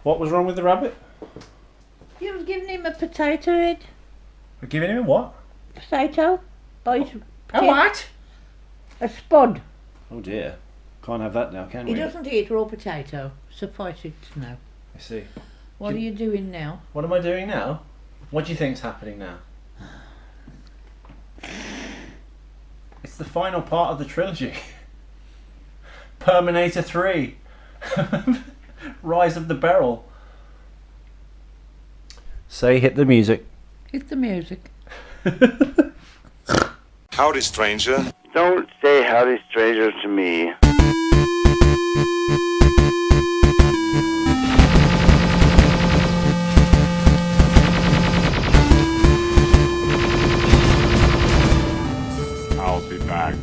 What was wrong with the rabbit? You've given him a potato head. We're giving him what? Potato? By his A what? A spud. Oh dear. Can't have that now, can we? He doesn't eat raw potato, suffice it to know. I see. What are you doing now? What am I doing now? What do you think's happening now? It's the final part of the trilogy. Perminator 3. Rise of the Beryl. Say hit the music. Hit the music. Howdy, stranger. Don't say howdy, stranger, to me. I'll be back.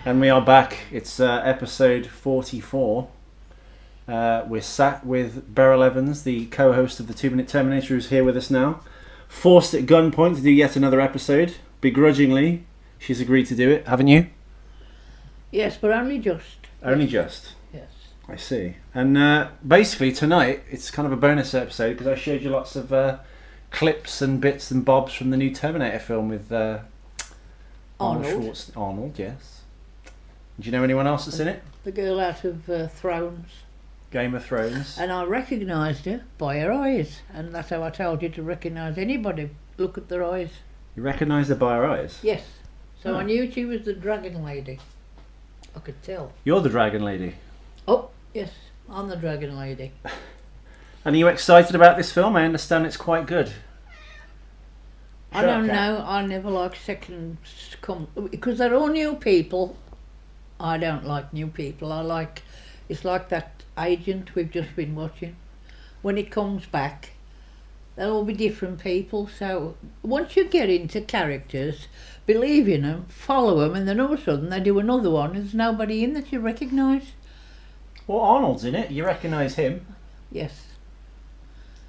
And we are back. It's episode 44. We're sat with Beryl Evans, the co-host of the 2-Minute Terminator, who's here with us now. Forced at gunpoint to do yet another episode. Begrudgingly, she's agreed to do it, haven't you? Yes, but only just. Only just. Yes. I see. And basically tonight, it's kind of a bonus episode because I showed you lots of clips and bits and bobs from the new Terminator film with Arnold. Arnold, yes. Do you know anyone else that's in it? The girl out of Thrones. Game of Thrones. And I recognised her by her eyes. And that's how I told you to recognise anybody. Look at their eyes. You recognise her by her eyes? Yes. So Oh. I knew she was the dragon lady. I could tell. You're the dragon lady. Oh, yes. I'm the dragon lady. And are you excited about this film? I understand it's quite good. I don't know. I never like seconds come because they're all new people. I don't like new people. It's like that Agent we've just been watching. When it comes back, they'll all be different people. So once you get into characters, believe in them, follow them, and then all of a sudden they do another one. There's nobody in that you recognise. Well, Arnold's in it. You recognise him. Yes.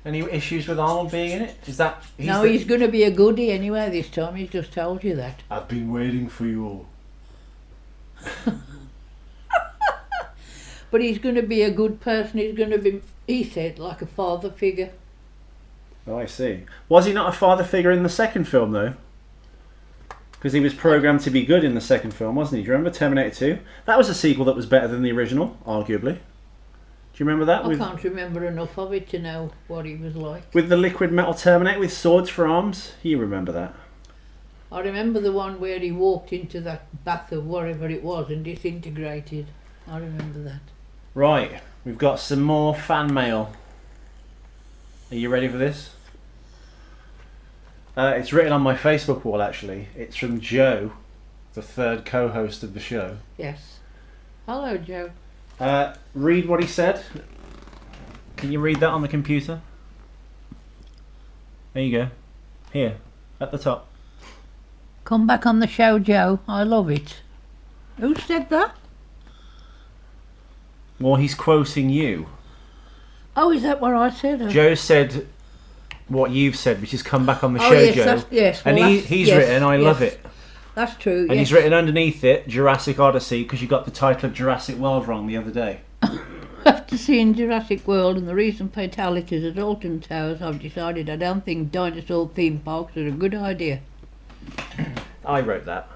Any issues with Arnold being in it? Is that... He's going to be a goodie anyway this time. He's just told you that. I've been waiting for you all. But he's going to be a good person. He's going to be, he said, like a father figure. Oh, I see. Was he not a father figure in the second film, though? Because he was programmed to be good in the second film, wasn't he? Do you remember Terminator 2? That was a sequel that was better than the original, arguably. Do you remember that? I can't remember enough of it to know what he was like. With the liquid metal Terminator with swords for arms? You remember that? I remember the one where he walked into that bath of whatever it was and disintegrated. I remember that. Right, we've got some more fan mail. Are you ready for this? It's written on my Facebook wall, actually. It's from Joe, the third co-host of the show. Yes. Hello, Joe. Read what he said. Can you read that on the computer? There you go. Here, at the top. Come back on the show, Joe. I love it. Who said that? Well, he's quoting you. Oh, is that what I said? Joe said what you've said, which is come back on the Oh, show, yes, Joe. yes. And Well, he's yes, written, I love yes. it. That's true, And yes. he's written underneath it, Jurassic Odyssey, because you got the title of Jurassic World wrong the other day. After seeing Jurassic World and the recent fatalities at Alton Towers, I've decided I don't think dinosaur theme parks are a good idea. I wrote that.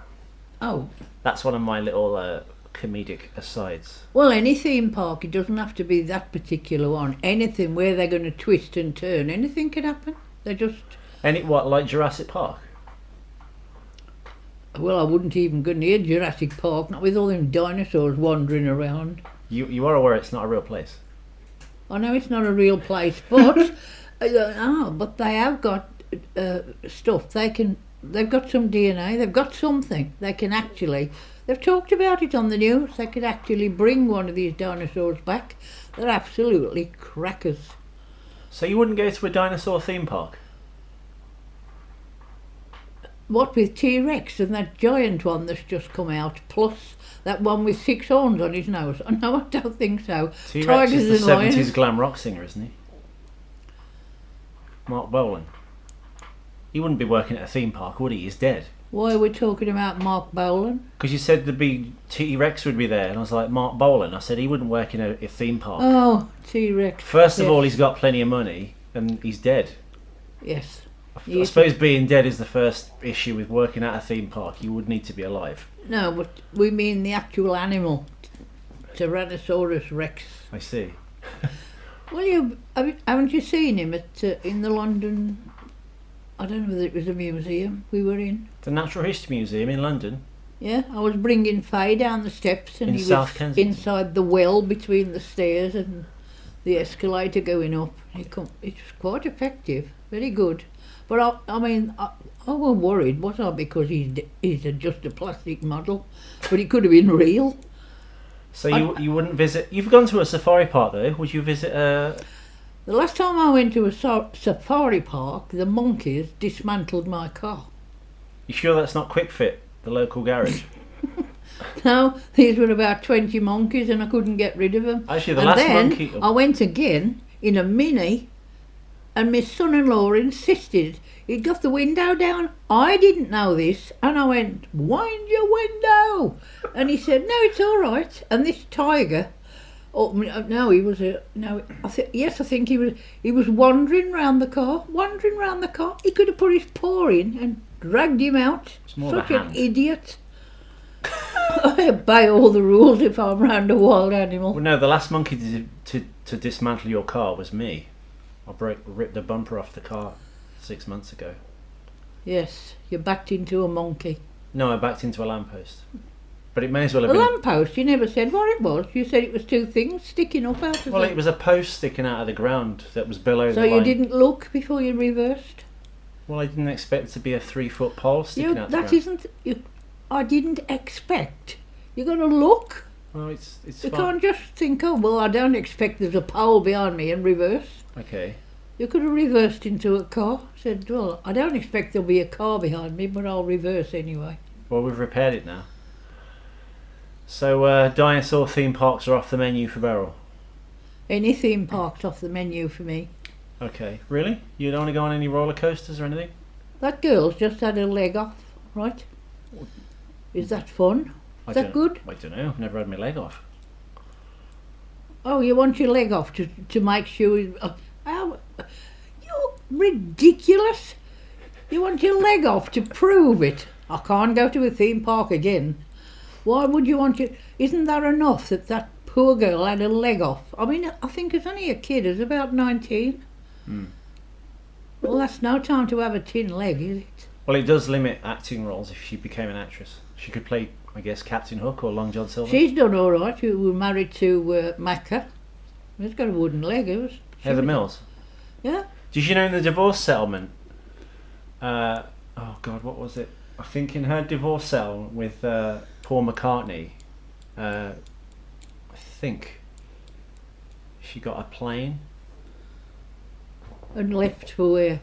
Oh. That's one of my little comedic asides. Well, any theme park, it doesn't have to be that particular one. Anything where they're going to twist and turn, anything could happen. They're just... Like Jurassic Park? Well, I wouldn't even go near Jurassic Park, not with all them dinosaurs wandering around. You are aware it's not a real place? I know it's not a real place, but... but they have got stuff. They've got some DNA, they've got something. They can actually... They've talked about it on the news. They could actually bring one of these dinosaurs back. They're absolutely crackers. So you wouldn't go to a dinosaur theme park? What with T-Rex and that giant one that's just come out, plus that one with 6 horns on his nose? No, I don't think so. T-Rex Tigers is the and 70s lions. glam rock singer, isn't he? Mark Bolan. He wouldn't be working at a theme park, would he? He's dead. Why are we talking about Mark Bolan? Because you said the big T-Rex would be there, and I was like, Mark Bolan. I said he wouldn't work in a theme park. Oh, T-Rex. First of all, he's got plenty of money, and he's dead. Yes. I suppose being dead is the first issue with working at a theme park. You would need to be alive. No, but we mean the actual animal. Tyrannosaurus Rex. I see. Well, haven't you seen him in the London... I don't know whether it was a museum we were in. The Natural History Museum in London. Yeah, I was bringing Faye down the steps and In he South was Kensington. inside the well between the stairs and the escalator going up. It was quite effective, very good. But I mean, I was worried, was I, because he's just a plastic model, but he could have been real. So you wouldn't visit... You've gone to a safari park though. Would you visit The last time I went to a safari park, the monkeys dismantled my car. You sure that's not Quick Fit, the local garage? No, these were about 20 monkeys and I couldn't get rid of them. Actually, the and last then monkey... I went again in a Mini and my son-in-law insisted he'd got the window down. I didn't know this and I went, wind your window. And he said, no, it's all right. And this tiger... Oh no! He was I think he was wandering round the car. He could have put his paw in and dragged him out. Such an idiot! I obey all the rules if I'm round a wild animal. Well, no, the last monkey to dismantle your car was me. I ripped the bumper off the car 6 months ago. Yes, you backed into a monkey. No, I backed into a lamppost. But it may as well have A been... lamppost? You never said what it was. You said it was two things sticking up out of Well, it. it was a post sticking out of the ground that was below So the line. you didn't look before you reversed? Well, I didn't expect it to be a 3-foot pole sticking out the That ground. isn't... I didn't expect. You got to look. Well, it's You fine. can't just think, oh, well, I don't expect there's a pole behind me and reverse. Okay. You could have reversed into a car. Said, well, I don't expect there'll be a car behind me, but I'll reverse anyway. Well, we've repaired it now. So, dinosaur theme parks are off the menu for Beryl. Any theme park's off the menu for me. Okay. Really? You don't want to go on any roller coasters or anything? That girl's just had her leg off, right? Is that fun? Is that good? I don't know. I've never had my leg off. Oh, you want your leg off to make sure... you're ridiculous. You want your leg off to prove it. I can't go to a theme park again. Why would you want to... Isn't that enough that poor girl had her leg off? I mean, I think it's only a kid. It's about 19. Well, that's no time to have a tin leg, is it? Well, it does limit acting roles if she became an actress. She could play, I guess, Captain Hook or Long John Silver. She's done all right. She was married to Macca. He's got a wooden leg. Heather Mills. Yeah. Did you know in the divorce settlement... oh, God, what was it? I think in her divorce settlement with Paul McCartney, I think she got a plane. And left for where?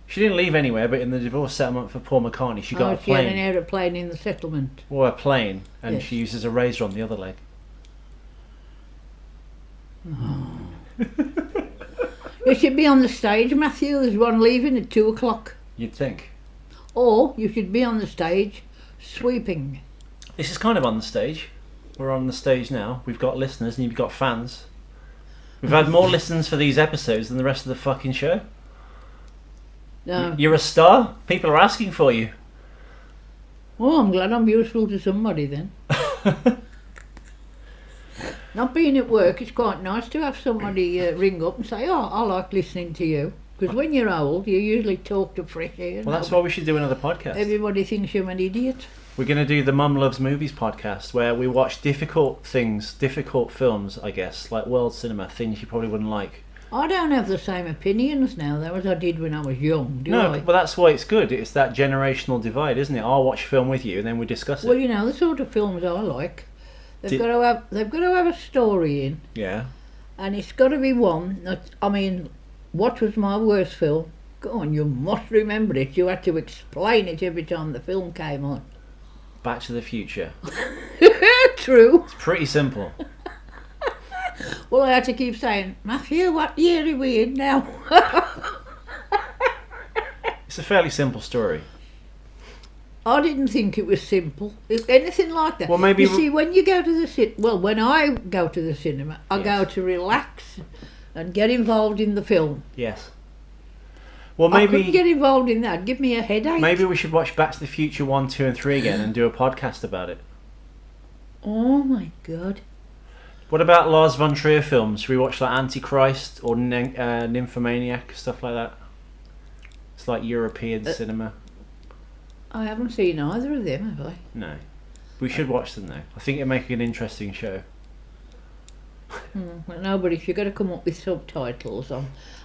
She didn't leave anywhere, but in the divorce settlement for Paul McCartney, she got a She had an plane. aeroplane in the settlement. Or a plane, and Yes. she uses a razor on the other leg. You should be on the stage, Matthew. There's one leaving at 2 o'clock. You'd think. Or you should be on the stage sweeping. This is kind of on the stage. We're on the stage now. We've got listeners and you've got fans. We've had more listens for these episodes than the rest of the fucking show. No. You're a star. People are asking for you. Oh, I'm glad I'm useful to somebody then. Not being at work, it's quite nice to have somebody ring up and say, oh, I like listening to you. Because when you're old, you usually talk to fresh air. Well, that's why we should do another podcast. Everybody thinks you're an idiot. We're going to do the Mum Loves Movies podcast, where we watch difficult things, difficult films, I guess, like world cinema, things you probably wouldn't like. I don't have the same opinions now, though, as I did when I was young, do No, I? but that's why it's good. It's that generational divide, isn't it? I'll watch a film with you, and then we discuss it. Well, you know, the sort of films I like, they've got to have a story in, Yeah. and it's got to be one that, I mean, what was my worst film? Go on, you must remember it. You had to explain it every time the film came on. Back to the Future. True. It's pretty simple. Well, I had to keep saying, Matthew, what year are we in now? It's a fairly simple story. I didn't think it was simple. Anything like that. Well, maybe you see, when you go to the when I go to the cinema, I go Yes. to relax and get involved in the film. Yes. Well, I couldn't maybe get involved in that. Give me a headache. maybe we should watch Back to the Future 1, 2 and 3 again and do a podcast about it. Oh my God. What about Lars von Trier films? Should we watch like Antichrist or Nymphomaniac, stuff like that? It's like European cinema. I haven't seen either of them, have I? No. We should watch them though. I think it'd make an interesting show. Well, no, but if you're going to come up with subtitles,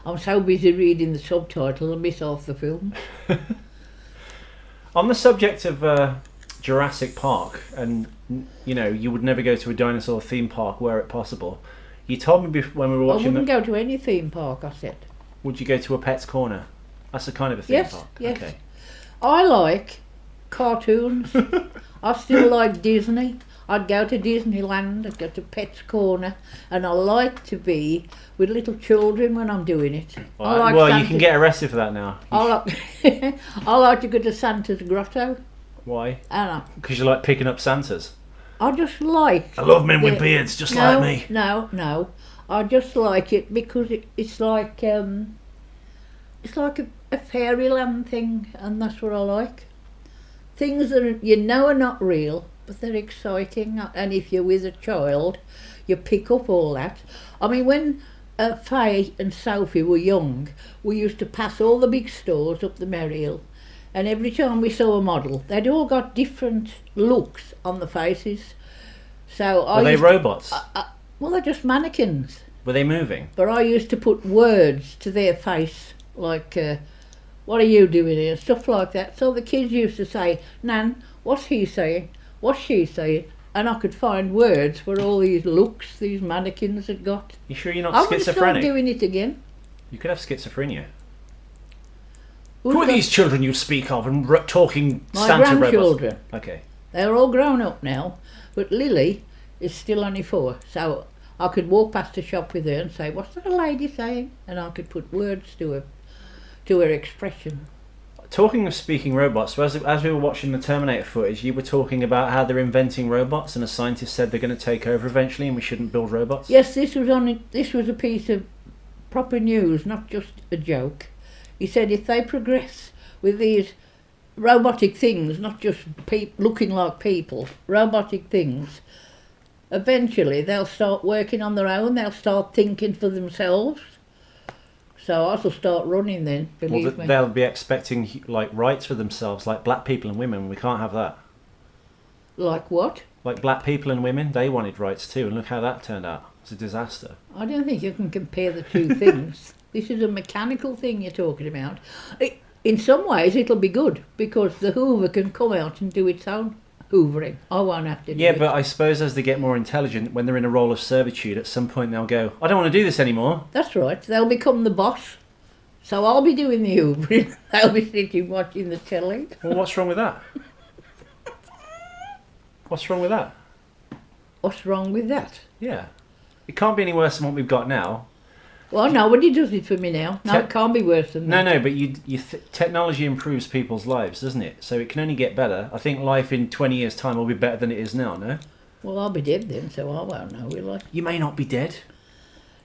I'm so busy reading the subtitles I miss half the film. On the subject of Jurassic Park, and you know, you would never go to a dinosaur theme park were it possible. You told me when we were I watching wouldn't go to any theme park, I said. Would you go to a Pet's Corner? That's a kind of a theme Yes, park. yes. Okay. I like cartoons. I still like Disney. I'd go to Disneyland, I'd go to Pet's Corner, and I like to be with little children when I'm doing it. I like well, you Santa- can get arrested for that now. I like, I like to go to Santa's grotto, Why? and Because you like picking up Santas. I just like... I love men with the- beards, just no, like me. No. I just like it because it's like a fairyland thing, and that's what I like. Things that you know are not real, but they're exciting. And if you're with a child, you pick up all that. I mean, when Faye and Sophie were young, we used to pass all the big stores up the Merrill, and every time we saw a model, they'd all got different looks on the faces. So Were they robots? well, they're just mannequins. Were they moving? But I used to put words to their face, like, what are you doing here? Stuff like that. So the kids used to say, Nan, what's he saying? What's she saying? And I could find words for all these looks these mannequins had got. You sure you're not I would start schizophrenic? doing it again. You could have schizophrenia. Who's Who are got- these children you speak of and talking My Santa robots? grandchildren. Okay. They're all grown up now, but Lily is still only 4. So I could walk past the shop with her and say, what's that lady saying? And I could put words to her expression. Talking of speaking robots, so as we were watching the Terminator footage, you were talking about how they're inventing robots, and a scientist said they're going to take over eventually, and we shouldn't build robots. Yes, this was a piece of proper news, not just a joke. He said if they progress with these robotic things, not just looking like people, robotic things, eventually they'll start working on their own, they'll start thinking for themselves. So I shall start running then, believe me. They'll be expecting like rights for themselves, like black people and women. We can't have that. Like what? Like black people and women, they wanted rights too, and look how that turned out. It's a disaster. I don't think you can compare the two things. This is a mechanical thing you're talking about. In some ways it'll be good, because the Hoover can come out and do its own hoovering. I won't have to do Yeah, it. but I suppose as they get more intelligent, when they're in a role of servitude, at some point they'll go, I don't want to do this anymore. That's right, they'll become the boss. So I'll be doing the hoovering, they'll be sitting watching the telly. Well, what's wrong with that? What's wrong with that? What's wrong with that? Yeah. It can't be any worse than what we've got now. Well, nobody does it for me now. No, it can't be worse than that. No, but technology improves people's lives, doesn't it? So it can only get better. I think life in 20 years' time will be better than it is now, no? Well, I'll be dead then, so I won't know, will I? You may not be dead.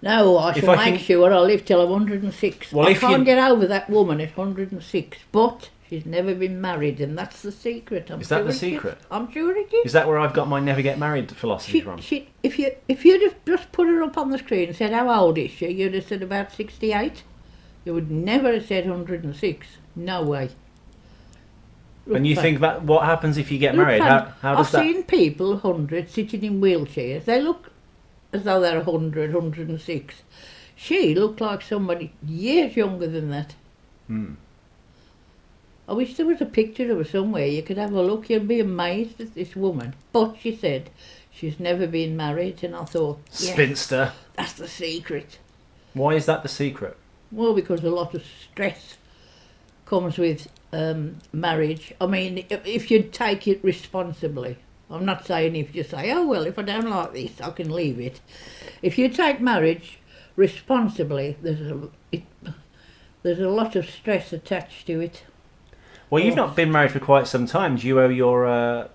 No, I shall make sure I live till I'm 106. Well, I if can't you- get over that woman at 106, but she's never been married, and that's the secret. Is that the it secret? I'm sure it is. Is that where I've got my never get married philosophy from? If you'd have just put her up on the screen and said how old is she, you'd have said about 68. You would never have said 106. No way. And you think that what happens if you get married? How does I've that? seen people 100 sitting in wheelchairs. They look as though they're 100, 106. She looked like somebody years younger than that. I wish there was a picture of her somewhere. You could have a look. You'd be amazed at this woman. But she said she's never been married, and I thought, yeah, Spinster. that's the secret. Why is that the secret? Well, because a lot of stress comes with marriage. I mean, if you take it responsibly. I'm not saying if you say, oh, well, if I don't like this, I can leave it. If you take marriage responsibly, there's a lot of stress attached to it. Well, you've not been married for quite some time. Do you owe your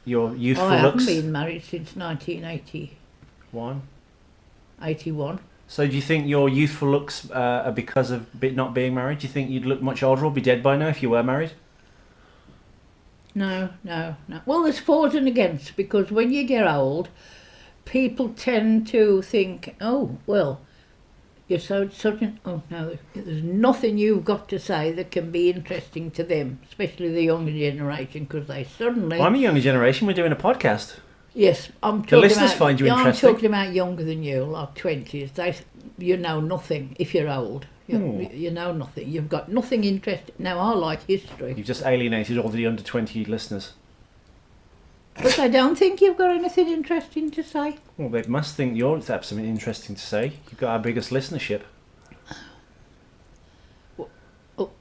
youthful I looks? haven't been married since 1981. 81. So do you think your youthful looks are because of not being married? Do you think you'd look much older or be dead by now if you were married? No. Well, there's fors and against, because when you get old, people tend to think, oh, well, you're such an... Oh, no, there's nothing you've got to say that can be interesting to them, especially the younger generation, because they suddenly... Well, I'm a younger generation. We're doing a podcast. Yes, I'm talking the listeners find you interesting. I'm talking about younger than you, like 20s. You know nothing if you're old. You know nothing. You've got nothing interesting. Now, I like history. You've just alienated all the under 20 listeners. But I don't think you've got anything interesting to say. Well, they must think you have something interesting to say. You've got our biggest listenership.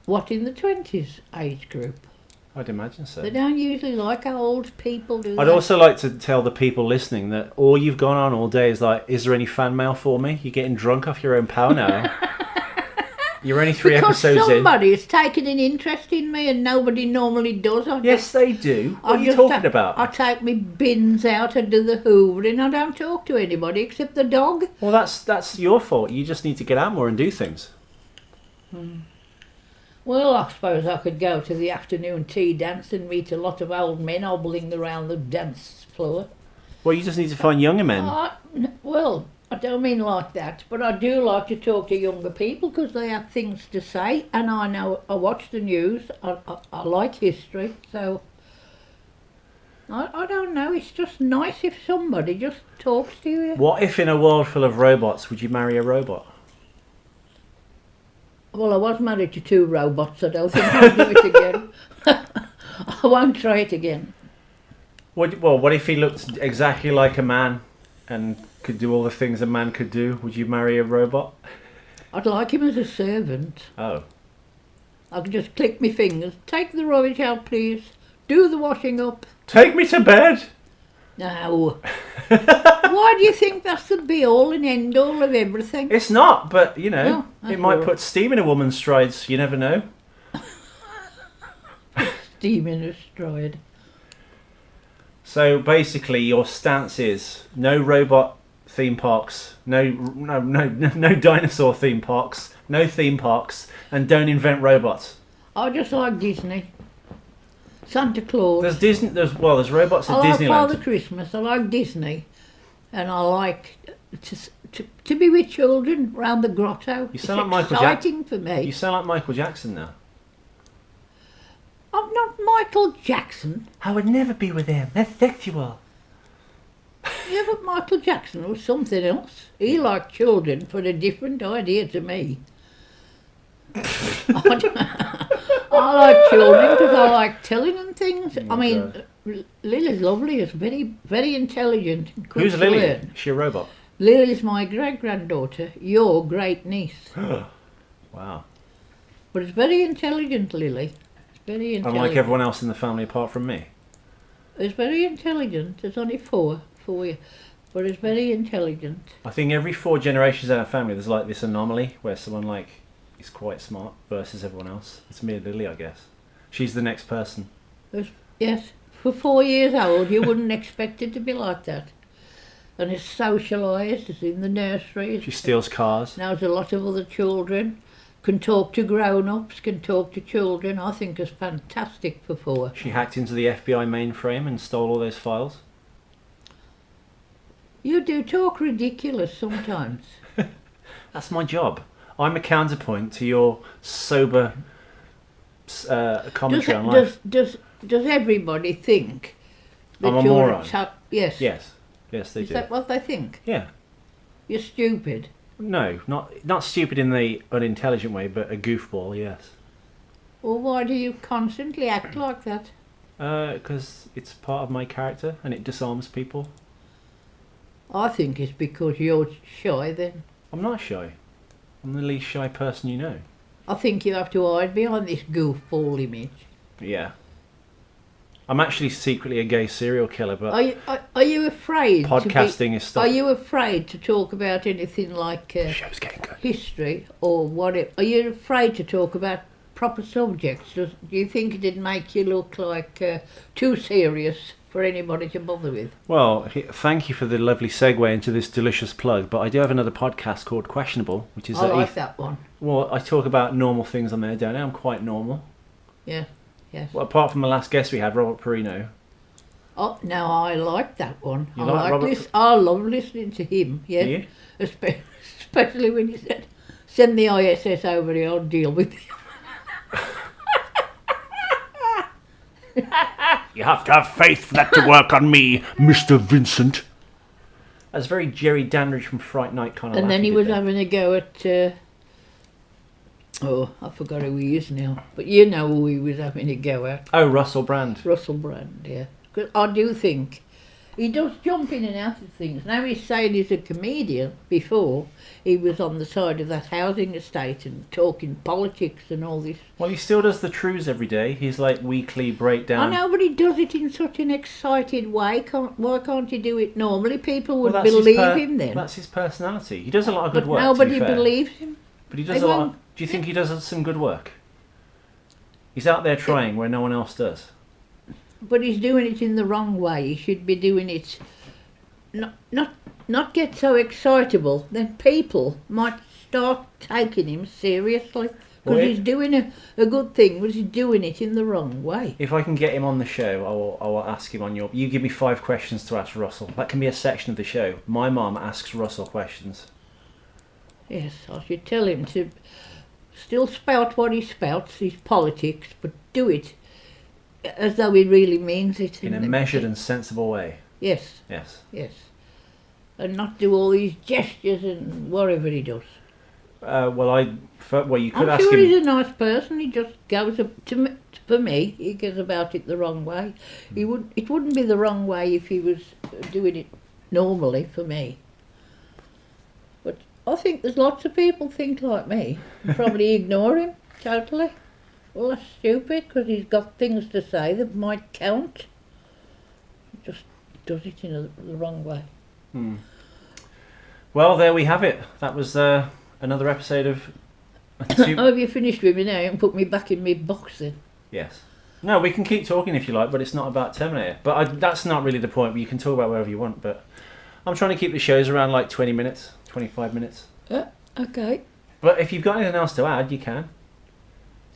What, in the 20s age group? I'd imagine so. They don't usually like old people, do they? I'd also like to tell the people listening that all you've gone on all day is like, is there any fan mail for me? You're getting drunk off your own power now. You're only 3 episodes in. Somebody has taken an interest in me and nobody normally does. Yes, they do. What are you talking about? I take my bins out and do the hoovering. I don't talk to anybody except the dog. Well, that's your fault. You just need to get out more and do things. Well, I suppose I could go to the afternoon tea dance and meet a lot of old men hobbling around the dance floor. Well, you just need to find younger men. Well, I don't mean like that, but I do like to talk to younger people because they have things to say, and I watch the news, I like history, so I don't know, it's just nice if somebody just talks to you. What if in a world full of robots, would you marry a robot? Well, I was married to 2 robots, I don't think I'll do it again. I won't try it again. What if he looked exactly like a man and could do all the things a man could do? Would you marry a robot? I'd like him as a servant. Oh. I could just click my fingers. Take the rubbish out, please. Do the washing up. Take me to bed. No. Why do you think that's the be-all and end-all of everything? It's not, but, you know, No, it might put steam in a woman's strides. You never know. Steam in a stride. So, basically, your stance is no robot theme parks, no dinosaur theme parks, no theme parks, and don't invent robots. I just like Disney. Santa Claus. There's Disney. There's robots at I like Disneyland. Father Christmas. I like Disney, and I like to be with children round the grotto. You sound like Michael exciting for me. You sound like Michael Jackson now. I'm not Michael Jackson. I would never be with him. That's sexual. Yeah, but Michael Jackson was something else. He liked children, but a different idea to me. I like children because I like telling them things. Oh, I mean, Lily's lovely. Is very, very intelligent. Who's Lily? Is she a robot? Lily's my great-granddaughter, your great-niece. Wow. But it's very intelligent, Lily. It's very intelligent. Unlike everyone else in the family apart from me. It's very intelligent. There's only four you. But it's very intelligent. I think every 4 generations in our family there's like this anomaly where someone like is quite smart versus everyone else. It's me and Lily, I guess. She's the next person. Yes. For 4 years old, you wouldn't expect it to be like that. And it's socialised, it's in the nursery. She steals cars. Knows a lot of other children. Can talk to grown-ups, can talk to children. I think it's fantastic for 4. She hacked into the FBI mainframe and stole all those files. You do talk ridiculous sometimes. That's my job. I'm a counterpoint to your sober commentary on life. Does everybody think that I'm a you're moron. Yes. Yes, they Is do. that what they think? Yeah. You're stupid. No, not stupid in the unintelligent way, but a goofball. Yes. Well, why do you constantly act like that? Because it's part of my character and it disarms people. I think it's because you're shy then. I'm not shy. I'm the least shy person you know. I think you have to hide behind this goofball image. Yeah. I'm actually secretly a gay serial killer, but Are you afraid? podcasting is stuff. Are you afraid to talk about anything like The show's getting good. history or whatever? Are you afraid to talk about proper subjects, do you think it'd make you look like too serious for anybody to bother with? Well, thank you for the lovely segue into this delicious plug, but I do have another podcast called Questionable, which is... I like that one. Well, I talk about normal things on there, don't I? I'm quite normal. Yeah, yes. Well, apart from the last guest we had, Robert Perinator. Oh, no, I like that one. You like Robert? I love listening to him, yeah. Do you? Especially when he said, send the ISS over here, I'll deal with it. You have to have faith for that to work on me, Mr. Vincent. That's very Jerry Dandridge from Fright Night kind of. And then he was having a go at... I forgot who he is now. But you know who he was having a go at. Oh, Russell Brand. Russell Brand, yeah. Because I do think he does jump in and out of things. Now he's saying he's a comedian. Before, he was on the side of that housing estate and talking politics and all this. Well, he still does the truths every day. He's like weekly breakdown. I know, but he does it in such an excited way. Why can't he do it normally? People would Well, that's believe him then. That's his personality. He does a lot of good But work. nobody to be fair. believes him. But he does They a lot. won't. Do you think he does some good work? He's out there trying where no one else does. But he's doing it in the wrong way. He should be doing it not get so excitable. Then people might start taking him seriously because Well, he's doing a good thing, but he's doing it in the wrong way. If I can get him on the show, I will ask him on your... You give me 5 questions to ask Russell. That can be a section of the show. My mum asks Russell questions. Yes, I should tell him to still spout what he spouts, his politics, but do it as though he really means it. In a measured and sensible way. Yes, Yes. yes. And not do all these gestures and whatever he does. Well, you could I'm ask sure him... he's a nice person. He just goes for me. He goes about it the wrong way. It wouldn't be the wrong way if he was doing it normally for me. But I think there's lots of people think like me. And probably ignore him totally. Well, that's stupid because he's got things to say that might count. He just does it in the wrong way. Well, there we have it. That was another episode of... Oh, have you finished with me now and put me back in my box then? Yes. No, we can keep talking if you like, but it's not about Terminator. But that's not really the point. You can talk about whatever you want, but I'm trying to keep the shows around like 20 minutes, 25 minutes. Okay. But if you've got anything else to add, you can.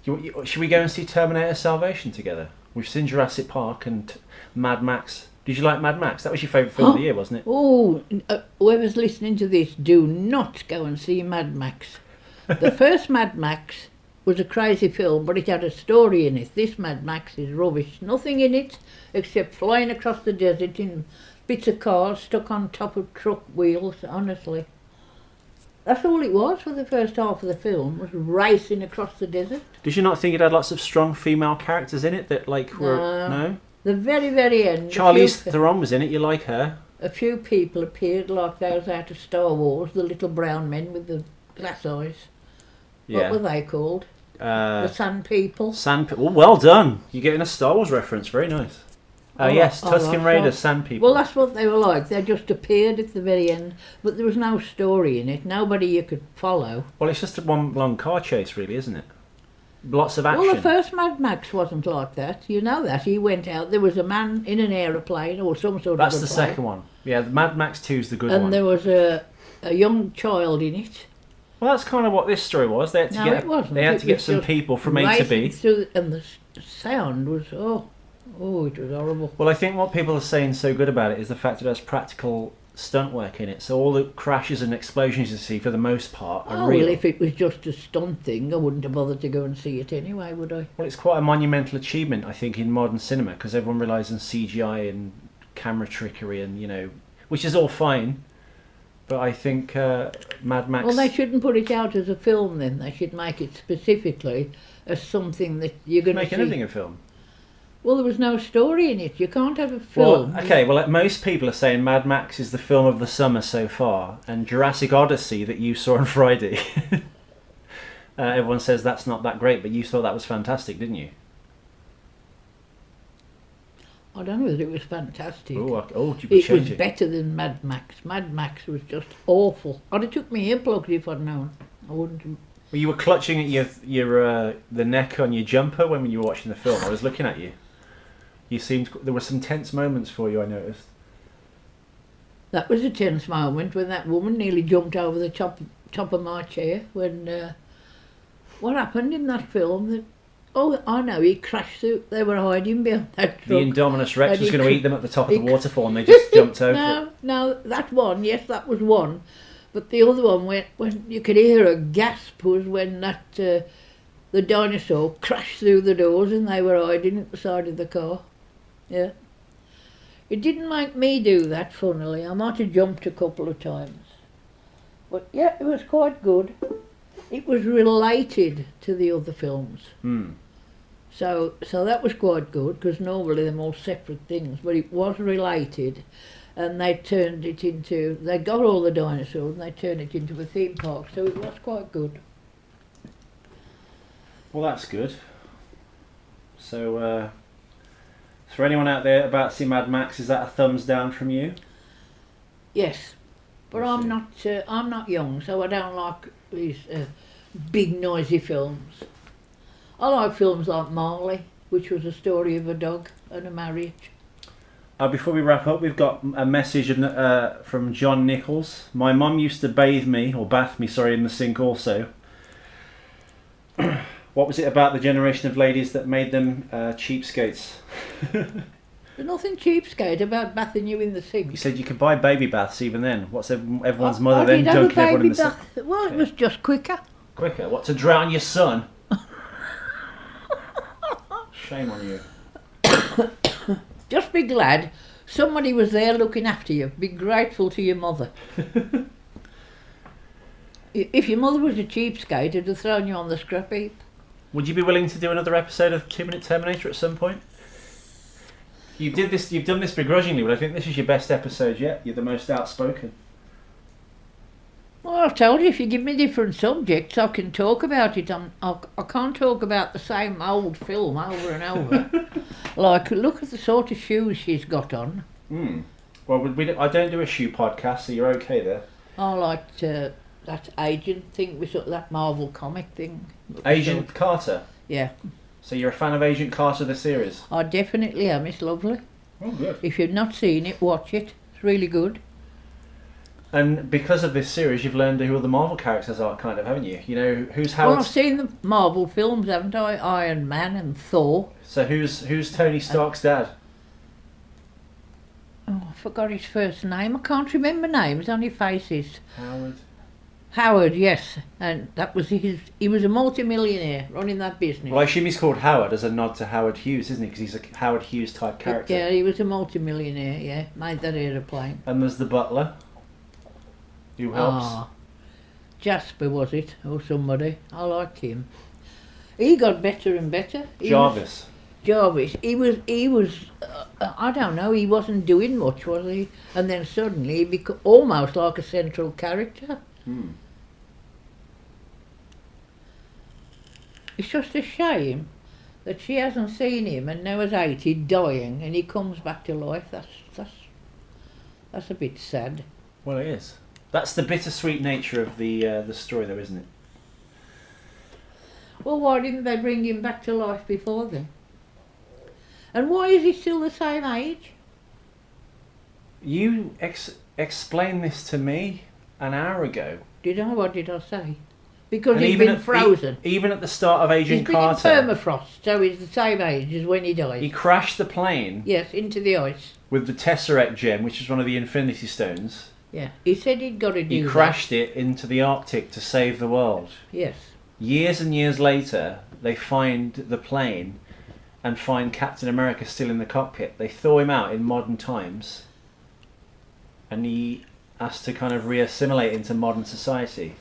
Should we go and see Terminator Salvation together? We've seen Jurassic Park and Mad Max. Did you like Mad Max? That was your favourite film of the year, wasn't it? Oh, whoever's listening to this, do not go and see Mad Max. The first Mad Max was a crazy film, but it had a story in it. This Mad Max is rubbish. Nothing in it except flying across the desert in bits of cars stuck on top of truck wheels, honestly. That's all it was for the first half of the film, was racing across the desert. Did you not think it had lots of strong female characters in it that were... No? The very, very end. Charlize Theron was in it, you like her? A few people appeared like those out of Star Wars, the little brown men with the glass eyes. Yeah. What were they called? The Sand People. Oh, well done. You're getting a Star Wars reference. Very nice. Yes, Tusken Raiders, Sand People. Well, that's what they were like. They just appeared at the very end, but there was no story in it. Nobody you could follow. Well, it's just one long car chase, really, isn't it? Lots of action. Well, the first Mad Max wasn't like that. You know that. He went out. There was a man in an aeroplane or some sort That's of the plane. second one. Yeah, Mad Max 2 is the good one. And there was a young child in it. Well, that's kind of what this story was. They had to It wasn't. They had It to get was some just people from A to B. And the sound was, it was horrible. Well, I think what people are saying so good about it is the fact that it has practical stunt work in it. So all the crashes and explosions you see, for the most part, are real. Well, if it was just a stunt thing, I wouldn't have bothered to go and see it anyway, would I? Well, it's quite a monumental achievement, I think, in modern cinema, because everyone relies on CGI and camera trickery and, which is all fine. But I think Mad Max... Well, they shouldn't put it out as a film then. They should make it specifically as something that you're going to see. Make anything a film. Well, there was no story in it. You can't have a film. Well, most people are saying Mad Max is the film of the summer so far, and Jurassic Odyssey that you saw on Friday. Everyone says that's not that great, but you thought that was fantastic, didn't you? I don't know whether it was fantastic. It was better than Mad Max. Mad Max was just awful. I'd have took me earplugs if I'd known. I wouldn't have. Well, you were clutching at your the neck on your jumper when you were watching the film. I was looking at you. You seemed there were some tense moments for you. I noticed. That was a tense moment when that woman nearly jumped over the top of my chair. When what happened in that film? Oh, I know. He crashed through. They were hiding behind that truck. The Indominus Rex was going to eat them at the top of the waterfall, and they just jumped over. No, that one. Yes, that was one. But the other one, when you could hear a gasp, was when that the dinosaur crashed through the doors and they were hiding at the side of the car. Yeah. It didn't make me do that, funnily. I might have jumped a couple of times. But yeah, it was quite good. It was related to the other films. So that was quite good, because normally they're all separate things, but it was related. And they got all the dinosaurs and they turned it into a theme park, so it was quite good. Well, that's good. So, for anyone out there about to see Mad Max, is that a thumbs down from you? Yes, but I'm not young, so I don't like these big noisy films. I like films like Marley, which was a story of a dog and a marriage. Before we wrap up, we've got a message from John Nichols. My mum used to bath me in the sink also. What was it about the generation of ladies that made them cheapskates? There's nothing cheapskate about bathing you in the sink. You said you could buy baby baths even then. What's everyone's mother then dunking everyone in the sink? Well, it was just quicker. Quicker? What, to drown your son? Shame on you. Just be glad somebody was there looking after you. Be grateful to your mother. If your mother was a cheapskate, it'd have thrown you on the scrap heap. Would you be willing to do another episode of 2 Minute Terminator at some point? You've done this begrudgingly, but I think this is your best episode yet. You're the most outspoken. Well, I've told you, if you give me different subjects, I can talk about it. I can't talk about the same old film over and over. Like, look at the sort of shoes she's got on. Well, I don't do a shoe podcast, so you're okay there. I liked that Agent thing, that Marvel comic thing. Agent Carter? Yeah. So you're a fan of Agent Carter, the series? I definitely am. It's lovely. Oh, good. If you've not seen it, watch it. It's really good. And because of this series, you've learned who all the Marvel characters are, kind of, haven't you? You know, who's Howard... Well, I've seen the Marvel films, haven't I? Iron Man and Thor. So who's Tony Stark's dad? Oh, I forgot his first name. I can't remember names, only faces. Howard, yes. And that was he was a multi-millionaire running that business. Well, I assume he's called Howard as a nod to Howard Hughes, isn't he? Because he's a Howard Hughes type character. Yeah, he was a multi-millionaire, yeah. Made that aeroplane. And there's the butler, who helps. Jasper, was it? Or somebody. I liked him. He got better and better. Jarvis. He was I don't know, he wasn't doing much, was he? And then suddenly he became almost like a central character. It's just a shame that she hasn't seen him and now is 80, dying, and he comes back to life. That's a bit sad. Well, it is. That's the bittersweet nature of the story, though, isn't it? Well, why didn't they bring him back to life before then? And why is he still the same age? You explained this to me an hour ago. Did I? What did I say? Because he's been frozen. Even at the start of Agent Carter. He's been in permafrost, so he's the same age as when he died. He crashed the plane. Yes, into the ice. With the Tesseract gem, which is one of the Infinity Stones. Yeah, he said he'd got to do that. He crashed it into the Arctic to save the world. Yes. Years and years later, they find the plane and find Captain America still in the cockpit. They thaw him out in modern times, and he has to kind of re-assimilate into modern society.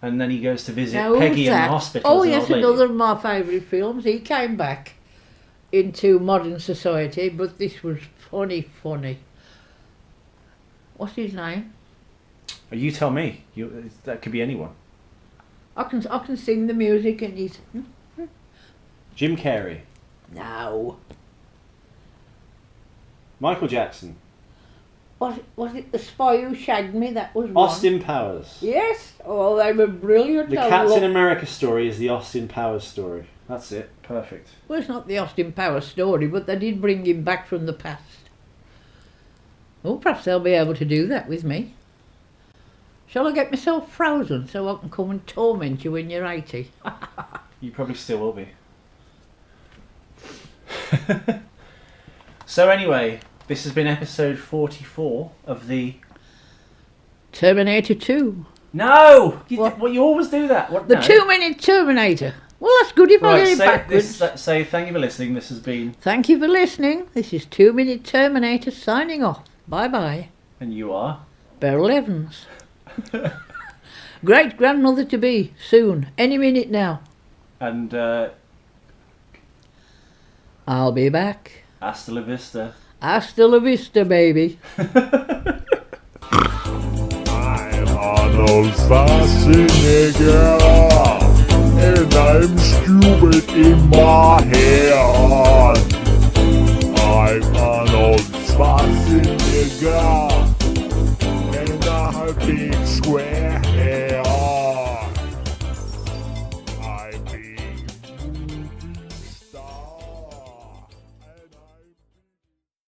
And then he goes to visit Peggy in the hospital. Oh yes, another of my favourite films. He came back into modern society, but this was funny. What's his name? You tell me. That could be anyone. I can sing the music, and he's... Jim Was it The Spy Who Shagged Me? That was one. Austin Powers. Yes. Oh, they were brilliant. The Captain America story is the Austin Powers story. That's it. Perfect. Well, it's not the Austin Powers story, but they did bring him back from the past. Oh, perhaps they'll be able to do that with me. Shall I get myself frozen so I can come and torment you when you're 80? You probably still will be. So anyway, this has been episode 44 of the... Terminator 2. No! You What? You always do that. What, The no. 2-minute Terminator. Well, that's good if I get it backwards. Say thank you for listening. This has been... Thank you for listening. This is 2-Minute Terminator signing off. Bye-bye. And you are? Beryl Evans. Great-grandmother to be, soon. Any minute now. And I'll be back. hasta la vista. Hasta la vista, baby. I'm Arnold Schwarzenegger, and I'm stupid in my head. I'm Arnold Schwarzenegger.